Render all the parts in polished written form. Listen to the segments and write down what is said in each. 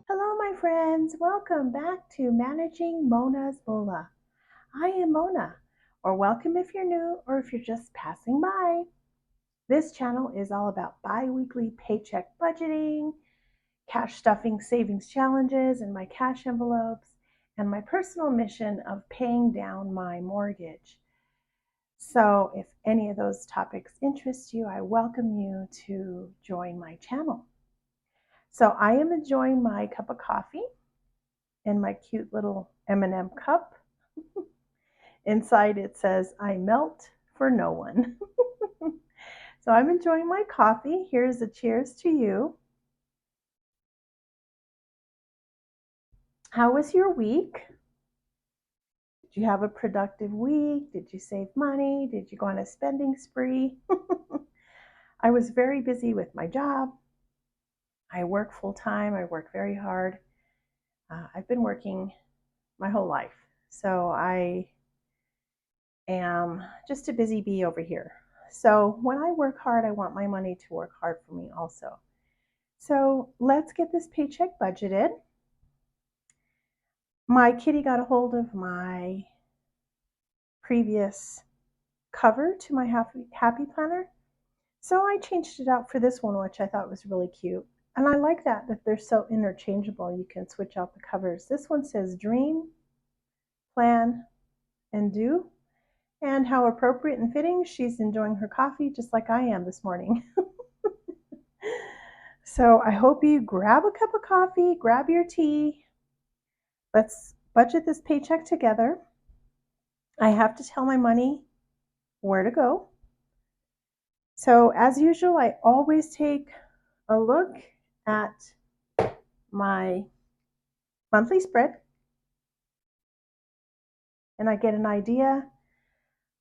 Hello, my friends. Welcome back to Managing Mona's Moolah. I am Mona, or welcome if you're new or if you're just passing by. This channel is all about bi-weekly paycheck budgeting, cash stuffing savings challenges in my cash envelopes, and my personal mission of paying down my mortgage. So if any of those topics interest you, I welcome you to join my channel. So I am enjoying my cup of coffee in my cute little M&M cup. Inside it says, I melt for no one. So I'm enjoying my coffee. Here's a cheers to you. How was your week? Did you have a productive week? Did you save money? Did you go on a spending spree? I was very busy with my job. I work full time. I work very hard. I've been working my whole life. So I am just a busy bee over here. So when I work hard, I want my money to work hard for me also. So let's get this paycheck budgeted. My kitty got a hold of my previous cover to my happy planner. So I changed it out for this one, which I thought was really cute. And I like that they're so interchangeable. You can switch out the covers. This one says dream, plan, and do. And how appropriate and fitting. She's enjoying her coffee just like I am this morning. So I hope you grab a cup of coffee, grab your tea. Let's budget this paycheck together. I have to tell my money where to go. So as usual, I always take a look at my monthly spread and I get an idea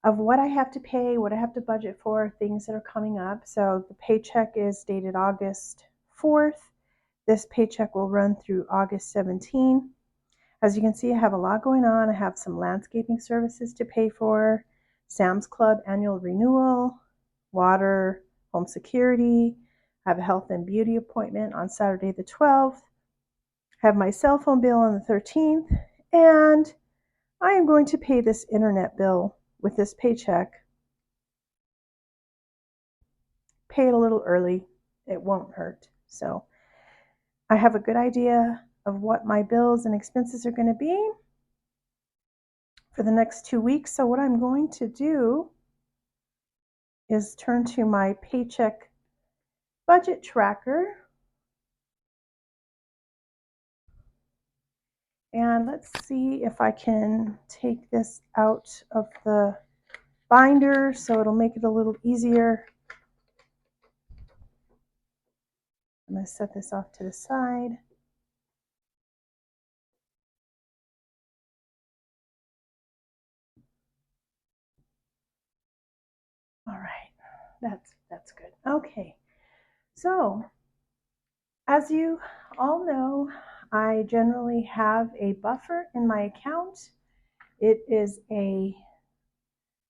of what I have to pay, what I have to budget for, things that are coming up. So the paycheck is dated August 4th. This paycheck will run through August 17th. As you can see, I have a lot going on. I have some landscaping services to pay for, Sam's Club annual renewal, water, home security. I have a health and beauty appointment on Saturday the 12th. I have my cell phone bill on the 13th. And I am going to pay this internet bill with this paycheck. Pay it a little early. It won't hurt. So I have a good idea of what my bills and expenses are going to be for the next 2 weeks. So what I'm going to do is turn to my paycheck budget tracker. And let's see if I can take this out of the binder so it'll make it a little easier. I'm going to set this off to the side. All right, that's good. Okay, so as you all know, I generally have a buffer in my account. It is a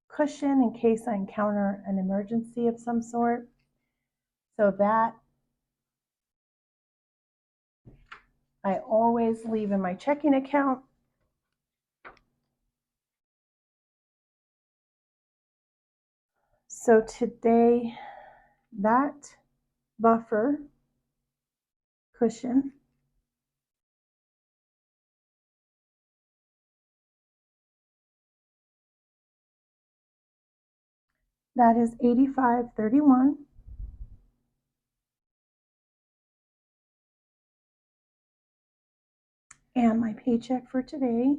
cushion in case I encounter an emergency of some sort. So that I always leave in my checking account. So today, that buffer cushion that is $85.31. And my paycheck for today,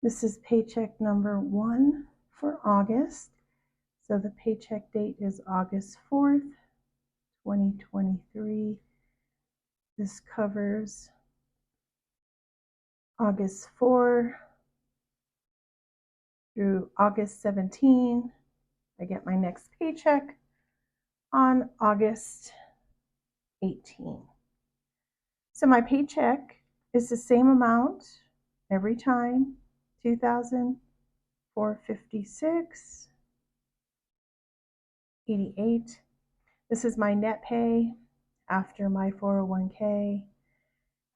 this is paycheck number 1 for August. So the paycheck date is August 4th, 2023. This covers August 4 through August 17. I get my next paycheck on August 18. So my paycheck is the same amount every time, $2,456.88. This is my net pay after my 401k,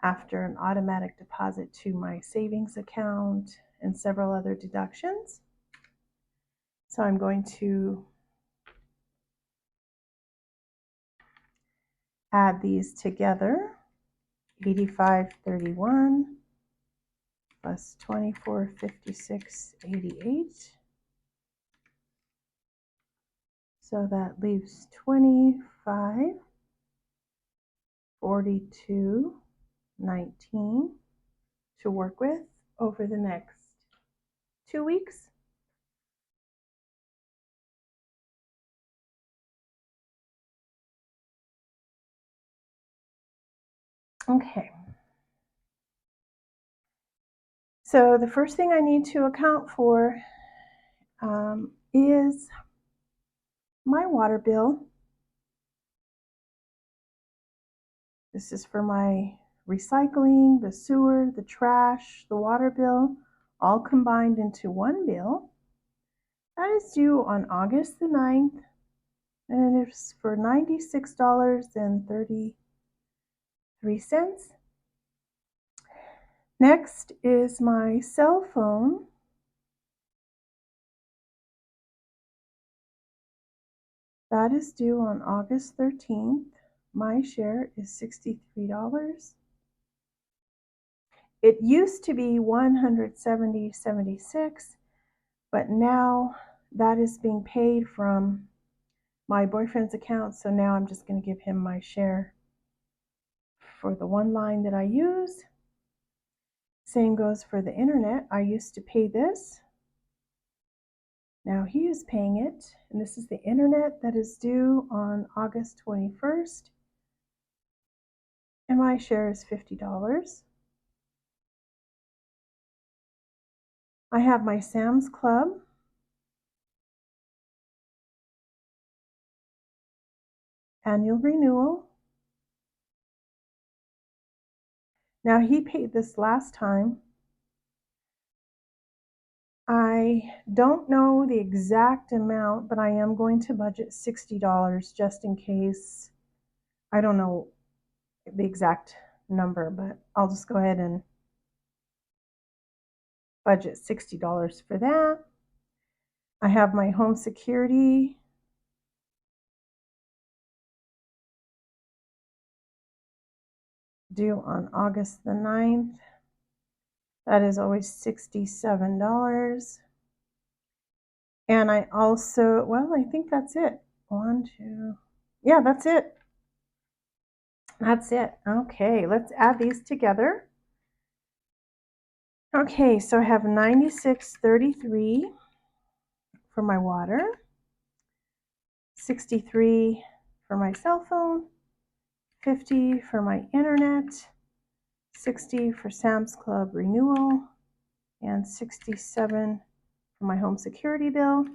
after an automatic deposit to my savings account, and several other deductions. So I'm going to add these together. 85.31 plus 24.56.88. So that leaves 25.42.19 to work with over the next 2 weeks. Okay. So the first thing I need to account for is my water bill. This is for my recycling, the sewer, the trash, the water bill, all combined into one bill. That is due on August the 9th, and it is for $96.33. Next is my cell phone. That is due on August 13th. My share is $63. It used to be $170.76, but now that is being paid from my boyfriend's account, so now I'm just going to give him my share for the one line that I use. Same goes for the internet. I used to pay this. Now he is paying it, and this is the internet that is due on August 21st, and my share is $50. I have my Sam's Club. Annual renewal. Now he paid this last time. I don't know the exact amount, but I am going to budget $60 just in case. I don't know the exact number, but I'll just go ahead and budget $60 for that. I have my home security. Due on August the 9th. That is always $67. And I also, well, I think that's it. Yeah, that's it. That's it. Okay, let's add these together. Okay, so I have $96.33 for my water, $63 for my cell phone, $50 for my internet, $60 for Sam's Club renewal, and $67 for my home security bill.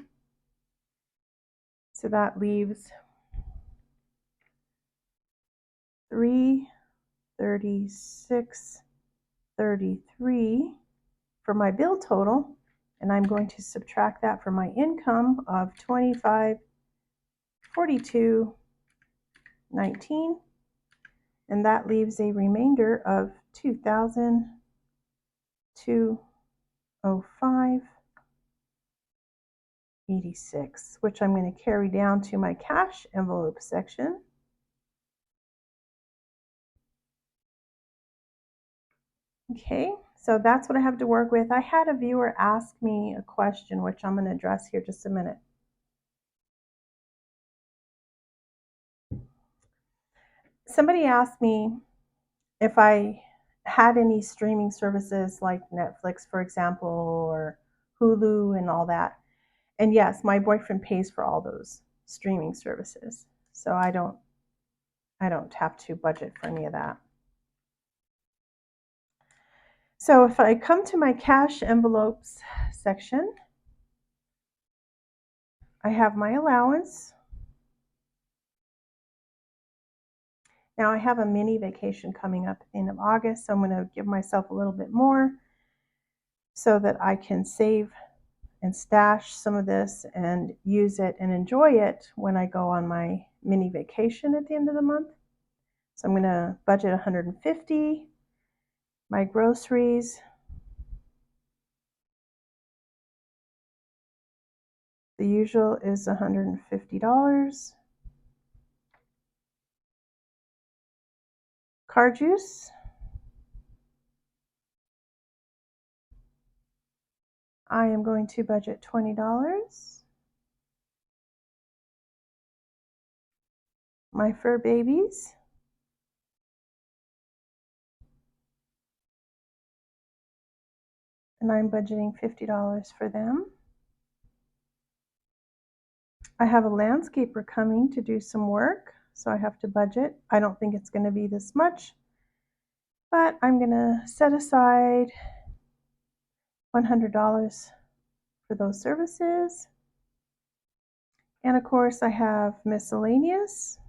So that leaves $336.33 for my bill total, and I'm going to subtract that from my income of $25.42.19, and that leaves a remainder of $2,205.86, which I'm going to carry down to my cash envelope section. Okay, so that's what I have to work with. I had a viewer ask me a question, which I'm going to address here just a minute. Somebody asked me if I had any streaming services like Netflix, for example, or Hulu and all that. And yes, my boyfriend pays for all those streaming services. So I don't have to budget for any of that. So if I come to my cash envelopes section, I have my allowance. Now I have a mini vacation coming up at the end of August, so I'm going to give myself a little bit more so that I can save and stash some of this and use it and enjoy it when I go on my mini vacation at the end of the month. So I'm going to budget $150. My groceries, the usual is $150. Car juice, I am going to budget $20. My fur babies, and I'm budgeting $50 for them. I have a landscaper coming to do some work, so I have to budget. I don't think it's going to be this much, but I'm going to set aside $100 for those services. And of course, I have miscellaneous,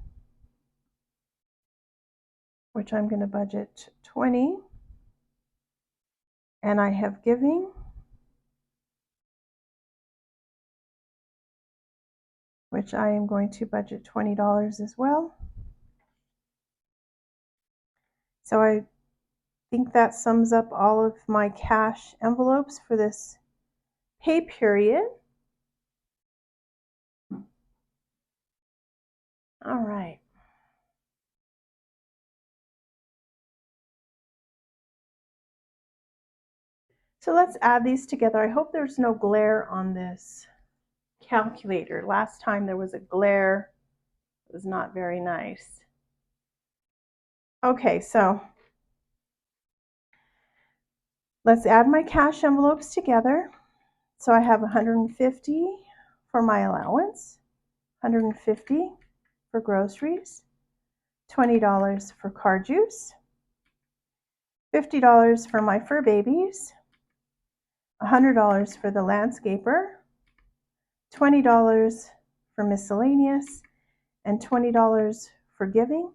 which I'm going to budget $20. And I have giving, which I am going to budget $20 as well. So I think that sums up all of my cash envelopes for this pay period. All right. So let's add these together. I hope there's no glare on this calculator. Last time there was a glare. It was not very nice. Okay, so let's add my cash envelopes together. So I have $150 for my allowance, $150 for groceries, $20 for car juice, $50 for my fur babies, $100 for the landscaper, $20 for miscellaneous, and $20 for giving.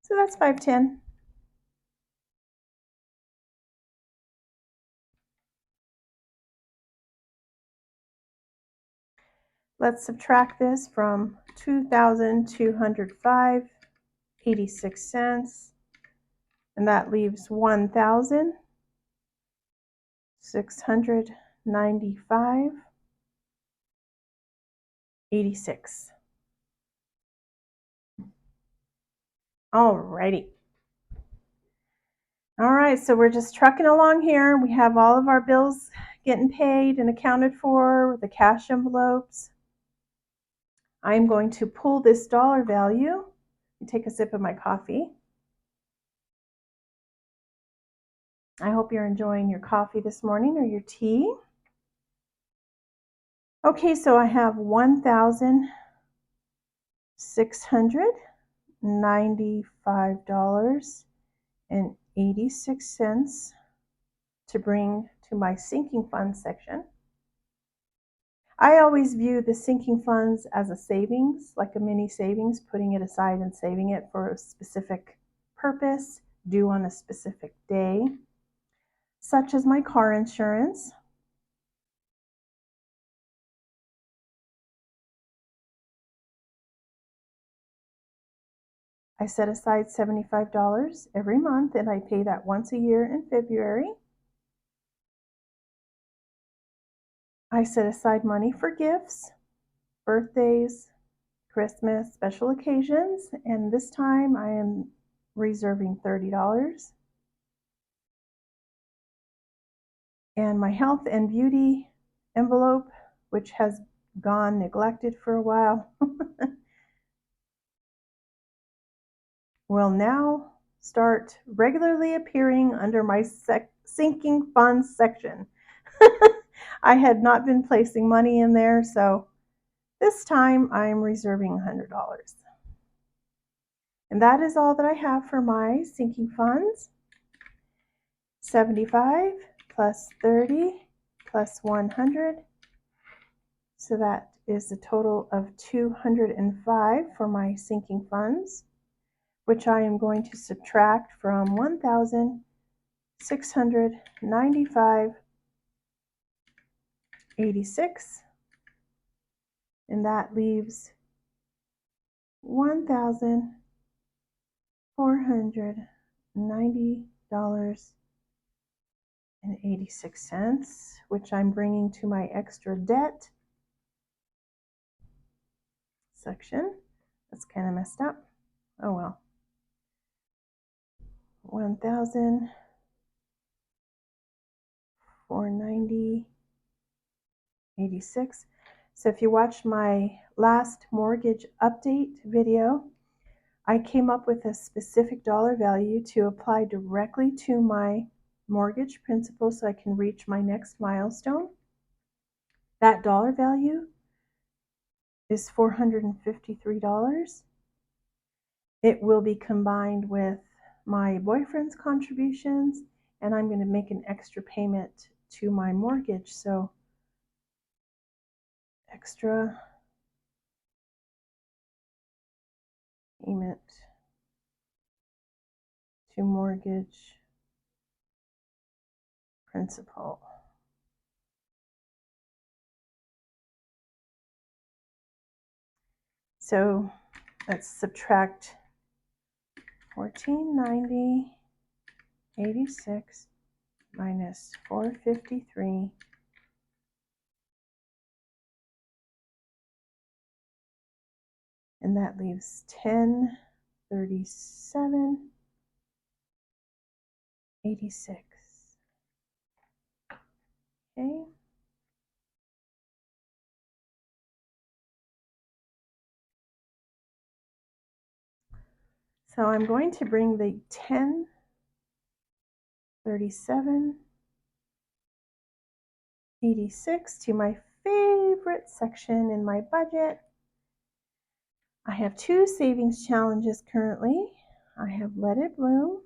So that's $510. Let's subtract this from $2,205.86, and that leaves $1,695.86. Alrighty. All right, so we're just trucking along here. We have all of our bills getting paid and accounted for, the cash envelopes. I'm going to pull this dollar value and take a sip of my coffee. I hope you're enjoying your coffee this morning or your tea. Okay, so I have $1,695.86 to bring to my sinking fund section. I always view the sinking funds as a savings, like a mini savings, putting it aside and saving it for a specific purpose, due on a specific day, such as my car insurance. I set aside $75 every month, and I pay that once a year in February. I set aside money for gifts, birthdays, Christmas, special occasions, and this time I am reserving $30. And my health and beauty envelope, which has gone neglected for a while, will now start regularly appearing under my sinking funds section. I had not been placing money in there, so this time I'm reserving $100. And that is all that I have for my sinking funds. 75 plus 30 plus 100. So that is a total of 205 for my sinking funds, which I am going to subtract from 1,695.86, and that leaves $1,490.86, which I'm bringing to my extra debt section. That's kind of messed up. Oh well. 1,490.86. So if you watched my last mortgage update video, I came up with a specific dollar value to apply directly to my mortgage principal so I can reach my next milestone. That dollar value is $453. It will be combined with my boyfriend's contributions, and I'm going to make an extra payment to my mortgage. So extra payment to mortgage principal. So let's subtract 1490.86 minus 453, and that leaves 1037.86. Okay. So I'm going to bring the 1037.86 to my favorite section in my budget. I have two savings challenges currently. I have Let It Bloom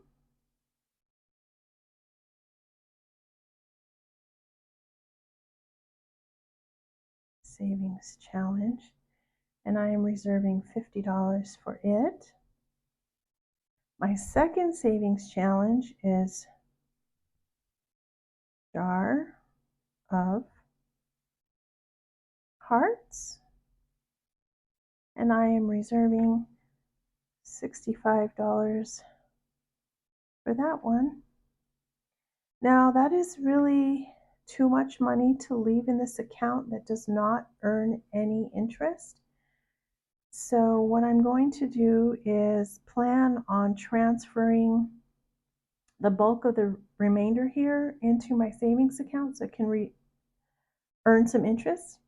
savings challenge, and I am reserving $50 for it. My second savings challenge is Jar of Hearts, and I am reserving $65 for that one. Now that is really too much money to leave in this account that does not earn any interest. So what I'm going to do is plan on transferring the bulk of the remainder here into my savings account so I can earn some interest.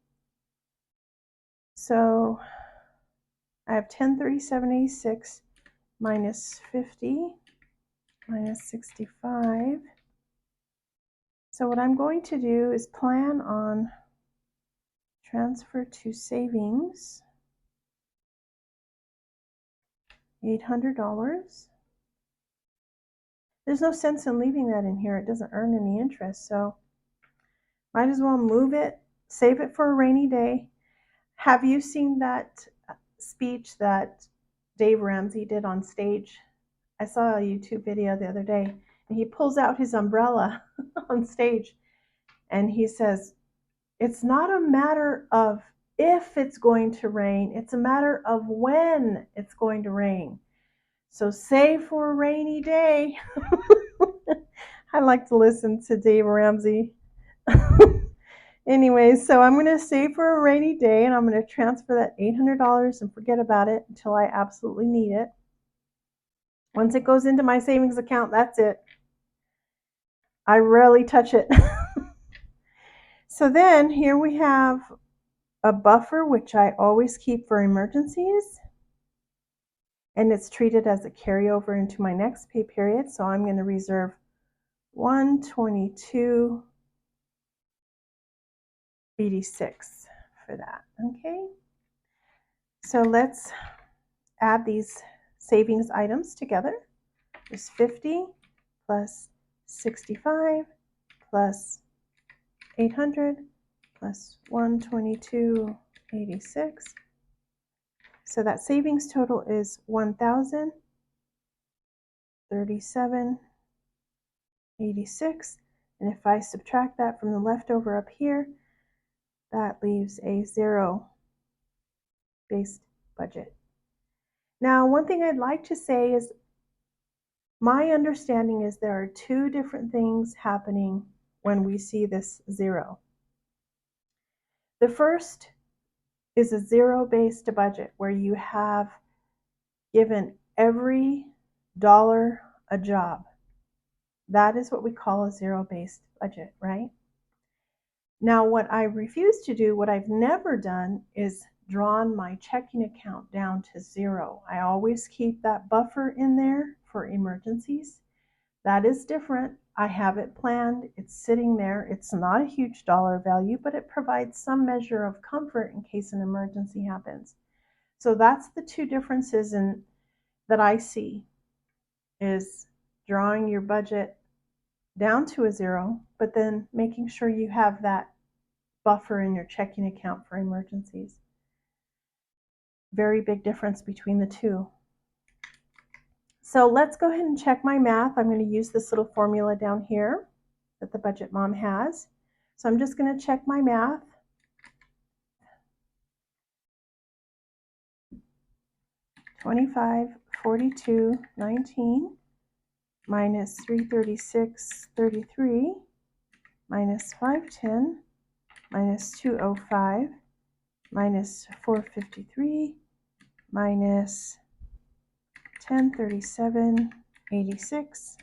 So I have 1037.86 minus 50 minus 65. So what I'm going to do is plan on transfer to savings $800. There's no sense in leaving that in here. It doesn't earn any interest, so might as well move it, save it for a rainy day. Have you seen that speech that Dave Ramsey did on stage? I saw a YouTube video the other day, and he pulls out his umbrella on stage, and he says, it's not a matter of if it's going to rain, it's a matter of when it's going to rain. So save for a rainy day. I like to listen to Dave Ramsey. Anyways, so I'm going to save for a rainy day, and I'm going to transfer that $800 and forget about it until I absolutely need it. Once it goes into my savings account, that's it. I rarely touch it. So then here we have a buffer, which I always keep for emergencies, and it's treated as a carryover into my next pay period. So I'm going to reserve $122.86 for that. Okay, so let's add these savings items together. There's 50 plus 65 plus 800 plus 122 86. So that savings total is $1,037.86. And if I subtract that from the leftover up here, that leaves a zero-based budget. Now, one thing I'd like to say is my understanding is there are two different things happening when we see this zero. The first is a zero-based budget where you have given every dollar a job. That is what we call a zero-based budget, right? Now, what I refuse to do, what I've never done, is drawn my checking account down to zero. I always keep that buffer in there for emergencies. That is different. I have it planned. It's sitting there. It's not a huge dollar value, but it provides some measure of comfort in case an emergency happens. So that's the two differences that I see, is drawing your budget down to a zero, but then making sure you have that buffer in your checking account for emergencies. Very big difference between the two. So let's go ahead and check my math. I'm going to use this little formula down here that the Budget Mom has. So I'm just going to check my math. $25.42.19 minus $336.33 minus $510 minus $205 minus $453 minus $1037.86,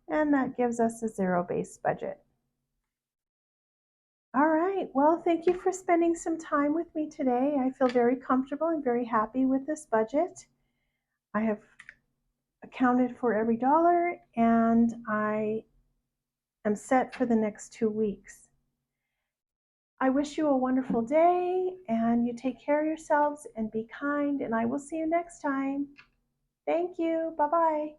and that gives us a zero-based budget. All right, well, thank you for spending some time with me today. I feel very comfortable and very happy with this budget. I have accounted for every dollar, and I am set for the next 2 weeks. I wish you a wonderful day, and you take care of yourselves and be kind, and I will see you next time. Thank you. Bye-bye.